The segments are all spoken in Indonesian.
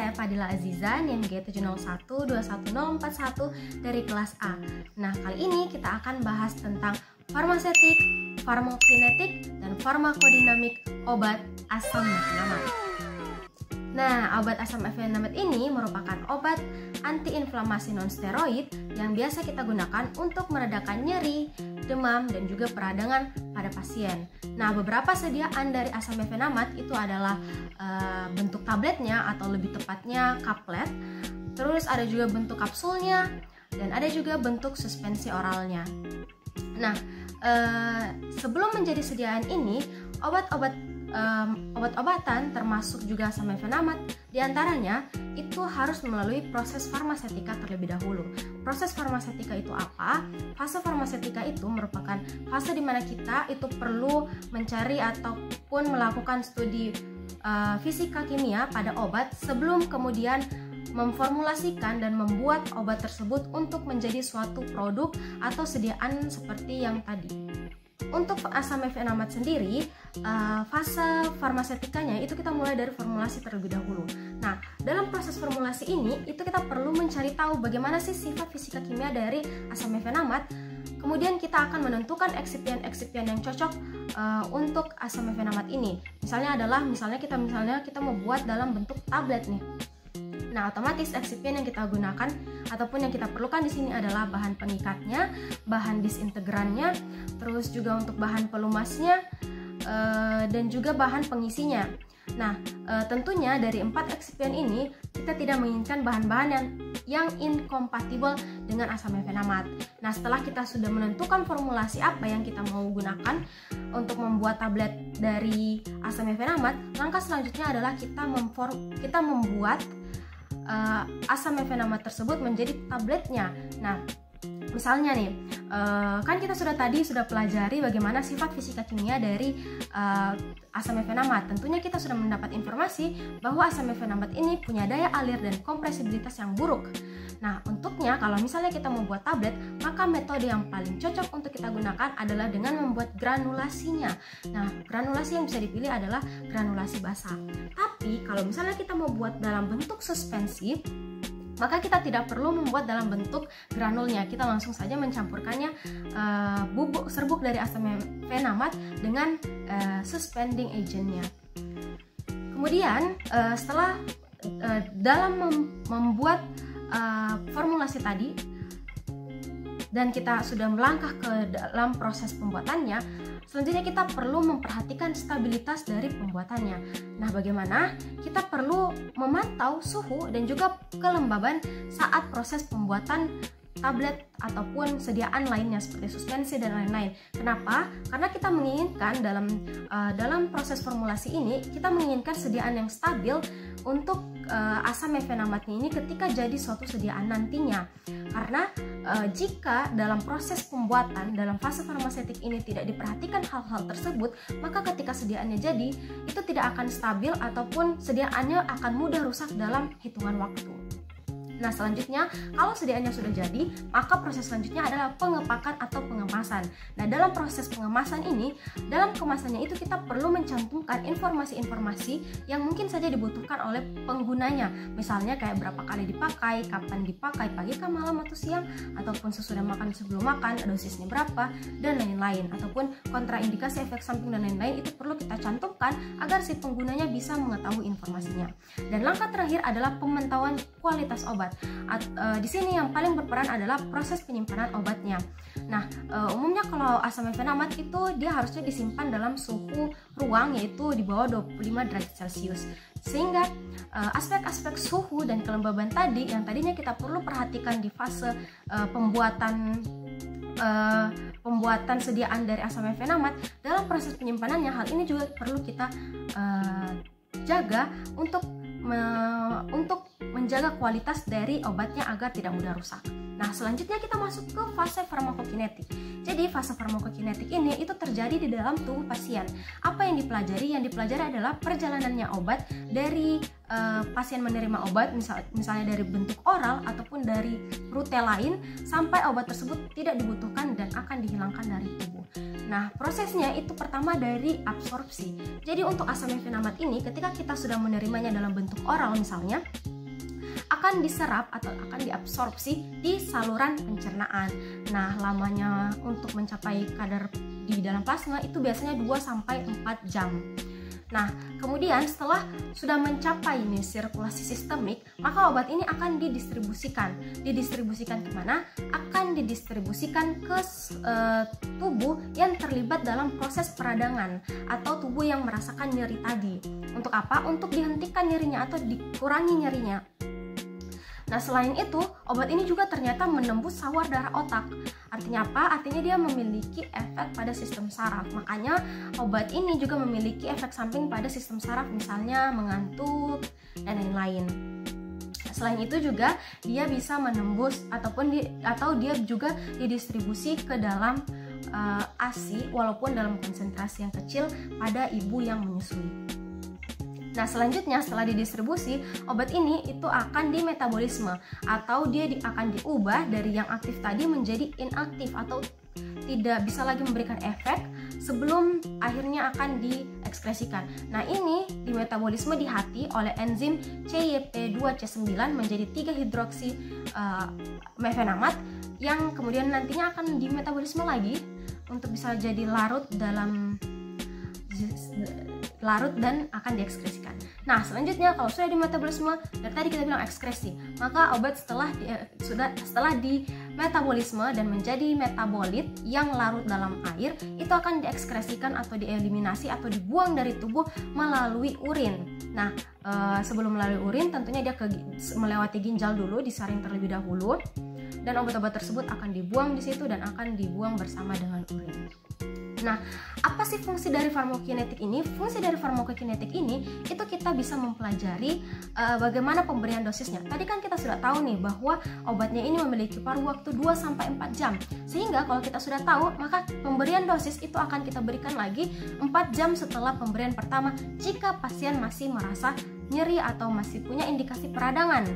saya Fadila Aziza, NIM G701214041 dari kelas A. Nah, kali ini kita akan bahas tentang farmasetik, farmakokinetik, dan farmakodinamik obat asam mefenamat. Nah, obat asam mefenamat ini merupakan obat antiinflamasi non-steroid yang biasa kita gunakan untuk meredakan nyeri, demam, dan juga peradangan pada pasien. Nah, beberapa sediaan dari asam mefenamat itu adalah bentuk tabletnya atau lebih tepatnya kaplet. Terus ada juga bentuk kapsulnya dan ada juga bentuk suspensi oralnya. Nah, sebelum menjadi sediaan ini, obat-obatan termasuk juga asam mefenamat diantaranya itu harus melalui proses farmasetika terlebih dahulu. Proses farmasetika itu apa? Fase farmasetika itu merupakan fase di mana kita itu perlu mencari ataupun melakukan studi fisika kimia pada obat sebelum kemudian memformulasikan dan membuat obat tersebut untuk menjadi suatu produk atau sediaan seperti yang tadi. Untuk asam mefenamat sendiri, fase farmasetikanya itu kita mulai dari formulasi terlebih dahulu. Nah, dalam proses formulasi ini, itu kita perlu mencari tahu bagaimana sih sifat fisika kimia dari asam mefenamat. Kemudian kita akan menentukan eksipien-eksipien yang cocok untuk asam mefenamat ini. Misalnya kita mau buat dalam bentuk tablet nih. Nah, otomatis eksipien yang kita gunakan ataupun yang kita perlukan di sini adalah bahan pengikatnya, bahan disintegrannya, terus juga untuk bahan pelumasnya, dan juga bahan pengisinya. Nah, tentunya dari 4 eksipien ini kita tidak menginginkan bahan-bahan yang inkompatibel dengan asam mefenamat. Nah, setelah kita sudah menentukan formulasi apa yang kita mau gunakan untuk membuat tablet dari asam mefenamat, langkah selanjutnya adalah kita membuat asam mefenamat tersebut menjadi tabletnya. Nah, misalnya nih, kan kita sudah pelajari bagaimana sifat fisika kimia dari asam mefenamat. Tentunya kita sudah mendapat informasi bahwa asam mefenamat ini punya daya alir dan kompresibilitas yang buruk. Nah, untuknya kalau misalnya kita membuat tablet, maka metode yang paling cocok untuk kita gunakan adalah dengan membuat granulasinya. Nah, granulasi yang bisa dipilih adalah granulasi basah. Tapi kalau misalnya kita mau buat dalam bentuk suspensi, maka kita tidak perlu membuat dalam bentuk granulnya. Kita langsung saja mencampurkannya serbuk dari asam mefenamat dengan suspending agentnya. Kemudian setelah dalam membuat formulasi tadi dan kita sudah melangkah ke dalam proses pembuatannya, selanjutnya kita perlu memperhatikan stabilitas dari pembuatannya. Nah, bagaimana? Kita perlu memantau suhu dan juga kelembaban saat proses pembuatan tablet ataupun sediaan lainnya seperti suspensi dan lain-lain. Kenapa? Karena kita menginginkan dalam proses formulasi ini kita menginginkan sediaan yang stabil untuk asam mefenamatnya ini ketika jadi suatu sediaan nantinya. Karena jika dalam proses pembuatan dalam fase farmasetik ini tidak diperhatikan hal-hal tersebut, maka ketika sediaannya jadi itu tidak akan stabil ataupun sediaannya akan mudah rusak dalam hitungan waktu. Nah, selanjutnya kalau sediaannya sudah jadi, maka proses selanjutnya adalah pengepakan atau pengemasan. Nah, dalam proses pengemasan ini, dalam kemasannya itu kita perlu mencantumkan informasi-informasi yang mungkin saja dibutuhkan oleh penggunanya. Misalnya kayak berapa kali dipakai, kapan dipakai, pagi kah, malam atau siang, ataupun sesudah makan, sebelum makan, dosisnya berapa, dan lain-lain. Ataupun kontraindikasi, efek samping, dan lain-lain itu perlu kita cantumkan agar si penggunanya bisa mengetahui informasinya. Dan langkah terakhir adalah pemantauan kualitas obat. Di sini yang paling berperan adalah proses penyimpanan obatnya. Nah, umumnya kalau asam mefenamat itu dia harusnya disimpan dalam suhu ruang yaitu di bawah 25 derajat Celcius. Sehingga aspek-aspek suhu dan kelembaban tadi yang tadinya kita perlu perhatikan di fase pembuatan sediaan dari asam mefenamat, dalam proses penyimpanannya hal ini juga perlu kita jaga untuk menjaga kualitas dari obatnya agar tidak mudah rusak. Nah, selanjutnya kita masuk ke fase farmakokinetik. Jadi fase farmakokinetik ini itu terjadi di dalam tubuh pasien. Apa yang dipelajari? Yang dipelajari adalah perjalanannya obat dari pasien menerima obat, misalnya dari bentuk oral ataupun dari rute lain sampai obat tersebut tidak dibutuhkan dan akan dihilangkan dari tubuh. Nah, prosesnya itu pertama dari absorpsi. Jadi untuk asam mefenamat ini ketika kita sudah menerimanya dalam bentuk oral misalnya, akan diserap atau akan diabsorpsi di saluran pencernaan. Nah, lamanya untuk mencapai kadar di dalam plasma itu biasanya 2-4 jam. Nah, kemudian setelah sudah mencapai nih sirkulasi sistemik, maka obat ini akan didistribusikan. Didistribusikan kemana? Akan didistribusikan ke tubuh yang terlibat dalam proses peradangan atau tubuh yang merasakan nyeri tadi. Untuk apa? Untuk dihentikan nyerinya atau dikurangi nyerinya. Nah, selain itu, obat ini juga ternyata menembus sawar darah otak. Artinya apa? Artinya dia memiliki efek pada sistem saraf. Makanya obat ini juga memiliki efek samping pada sistem saraf, misalnya mengantuk dan lain-lain. Selain itu juga dia bisa menembus atau dia juga didistribusi ke dalam ASI walaupun dalam konsentrasi yang kecil pada ibu yang menyusui. Nah, selanjutnya setelah didistribusi, obat ini itu akan dimetabolisme atau dia akan diubah dari yang aktif tadi menjadi inaktif atau tidak bisa lagi memberikan efek sebelum akhirnya akan diekskresikan. Nah, ini dimetabolisme di hati oleh enzim CYP2C9 menjadi 3-hidroksi mefenamat yang kemudian nantinya akan dimetabolisme lagi untuk bisa jadi larut dan akan diekskresikan. Nah, selanjutnya kalau sudah dimetabolisme, dari tadi kita bilang ekskresi, maka obat setelah dimetabolisme dan menjadi metabolit yang larut dalam air, itu akan diekskresikan atau dieliminasi atau dibuang dari tubuh melalui urin. Nah, sebelum melalui urin tentunya dia melewati ginjal dulu, disaring terlebih dahulu, dan obat-obat tersebut akan dibuang di situ dan akan dibuang bersama dengan urin. Nah, apa sih fungsi dari farmakokinetik ini? Fungsi dari farmakokinetik ini itu kita bisa mempelajari bagaimana pemberian dosisnya. Tadi kan kita sudah tahu nih bahwa obatnya ini memiliki paruh waktu 2-4 jam. Sehingga kalau kita sudah tahu, maka pemberian dosis itu akan kita berikan lagi 4 jam setelah pemberian pertama jika pasien masih merasa nyeri atau masih punya indikasi peradangan.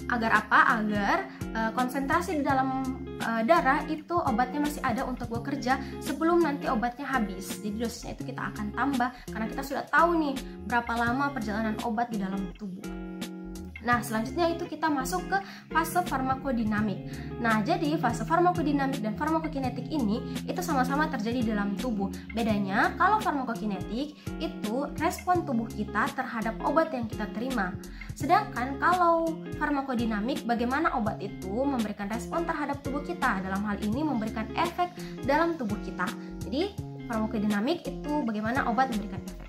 Agar apa? Agar konsentrasi di dalam darah itu obatnya masih ada untuk bekerja sebelum nanti obatnya habis. Jadi dosisnya itu kita akan tambah karena kita sudah tahu nih berapa lama perjalanan obat di dalam tubuh. Nah, selanjutnya itu kita masuk ke fase farmakodinamik. Nah, jadi fase farmakodinamik dan farmakokinetik ini itu sama-sama terjadi dalam tubuh. Bedanya, kalau farmakokinetik itu respon tubuh kita terhadap obat yang kita terima. Sedangkan kalau farmakodinamik, bagaimana obat itu memberikan respon terhadap tubuh kita. Dalam hal ini memberikan efek dalam tubuh kita. Jadi, farmakodinamik itu bagaimana obat memberikan efek.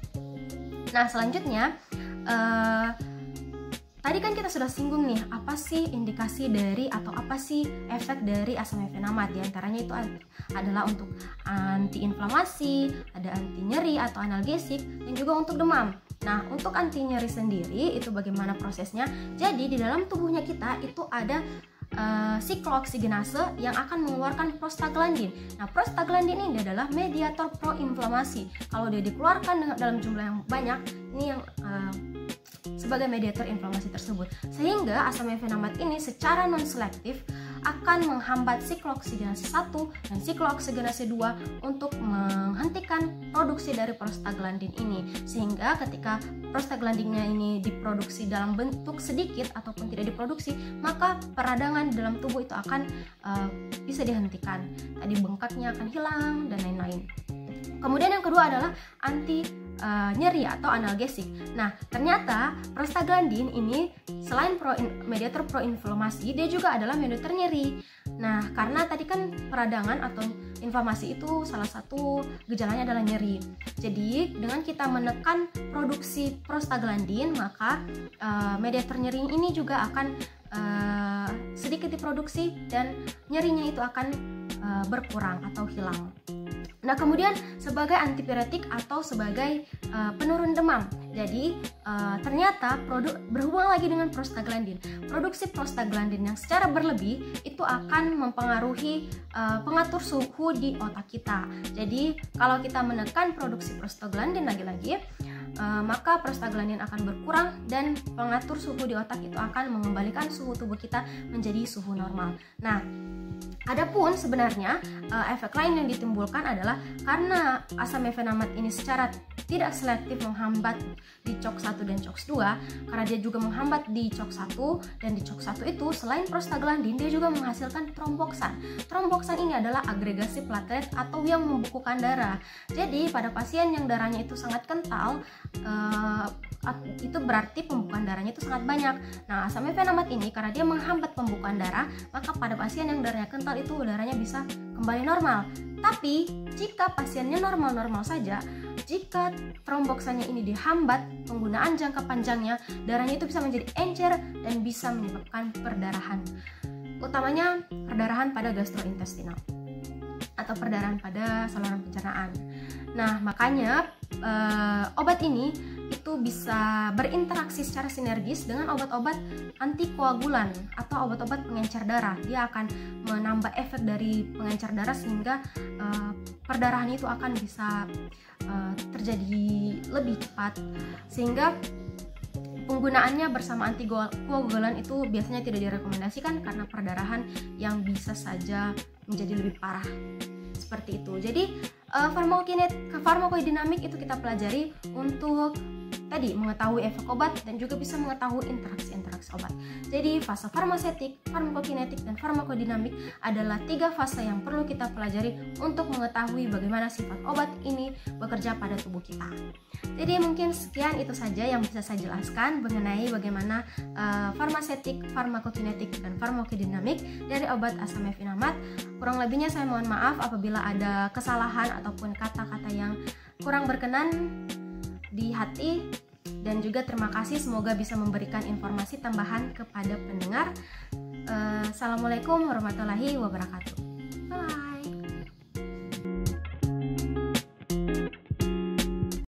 Nah, selanjutnya tadi kan kita sudah singgung nih, apa sih indikasi dari atau apa sih efek dari asam mefenamat? Di antaranya itu adalah untuk anti-inflamasi, ada anti nyeri atau analgesik, dan juga untuk demam. Nah, untuk anti nyeri sendiri itu bagaimana prosesnya? Jadi di dalam tubuhnya kita itu ada siklooksigenase yang akan mengeluarkan prostaglandin. Nah, prostaglandin ini adalah mediator proinflamasi. Kalau dia dikeluarkan dalam jumlah yang banyak, ini yang sebagai mediator inflamasi tersebut, sehingga asam mefenamat ini secara non-selektif akan menghambat siklooksigenase 1 dan siklooksigenase 2 untuk menghentikan produksi dari prostaglandin ini, sehingga ketika prostaglandinnya ini diproduksi dalam bentuk sedikit ataupun tidak diproduksi, maka peradangan dalam tubuh itu akan bisa dihentikan. Tadi bengkaknya akan hilang dan lain-lain. Kemudian yang kedua adalah anti nyeri atau analgesik. Nah, ternyata prostaglandin ini selain mediator proinflamasi, dia juga adalah mediator nyeri. Nah, karena tadi kan peradangan atau inflamasi itu salah satu gejalanya adalah nyeri. Jadi, dengan kita menekan produksi prostaglandin, maka mediator nyeri ini juga akan sedikit diproduksi dan nyerinya itu akan berkurang atau hilang. Nah, kemudian sebagai antipiretik atau sebagai penurun demam. Jadi ternyata berhubungan lagi dengan prostaglandin. Produksi prostaglandin yang secara berlebih itu akan mempengaruhi pengatur suhu di otak kita. Jadi kalau kita menekan produksi prostaglandin lagi-lagi, maka prostaglandin akan berkurang dan pengatur suhu di otak itu akan mengembalikan suhu tubuh kita menjadi suhu normal. Nah, adapun sebenarnya efek lain yang ditimbulkan adalah karena asam mefenamat ini secara tidak selektif menghambat di COX-1 dan COX-2, karena dia juga menghambat di COX-1 dan di COX-1 itu selain prostaglandin dia juga menghasilkan tromboksan. Tromboksan ini adalah agregasi platelet atau yang membukukan darah. Jadi pada pasien yang darahnya itu sangat kental, itu berarti pembukaan darahnya itu sangat banyak. Nah, asam mefenamat ini karena dia menghambat pembukaan darah, maka pada pasien yang darahnya kental itu darahnya bisa kembali normal. Tapi jika pasiennya normal-normal saja, jika tromboksannya ini dihambat, penggunaan jangka panjangnya, darahnya itu bisa menjadi encer dan bisa menyebabkan perdarahan, utamanya perdarahan pada gastrointestinal atau perdarahan pada saluran pencernaan. Nah, makanya obat ini itu bisa berinteraksi secara sinergis dengan obat-obat antikoagulan atau obat-obat pengencer darah. Dia akan menambah efek dari pengencer darah sehingga perdarahan itu akan bisa terjadi lebih cepat, sehingga penggunaannya bersama antikoagulan itu biasanya tidak direkomendasikan karena perdarahan yang bisa saja menjadi lebih parah. Seperti itu. Jadi farmakodinamik itu kita pelajari untuk tadi mengetahui efek obat dan juga bisa mengetahui interaksi-interaksi obat. Jadi fase farmasetik, farmakokinetik, dan farmakodinamik adalah 3 fase yang perlu kita pelajari untuk mengetahui bagaimana sifat obat ini bekerja pada tubuh kita. Jadi mungkin sekian itu saja yang bisa saya jelaskan mengenai bagaimana farmasetik, farmakokinetik, dan farmakodinamik dari obat asam mefenamat. Kurang lebihnya saya mohon maaf apabila ada kesalahan ataupun kata-kata yang kurang berkenan di hati, dan juga terima kasih, semoga bisa memberikan informasi tambahan kepada pendengar. Assalamualaikum warahmatullahi wabarakatuh. Bye.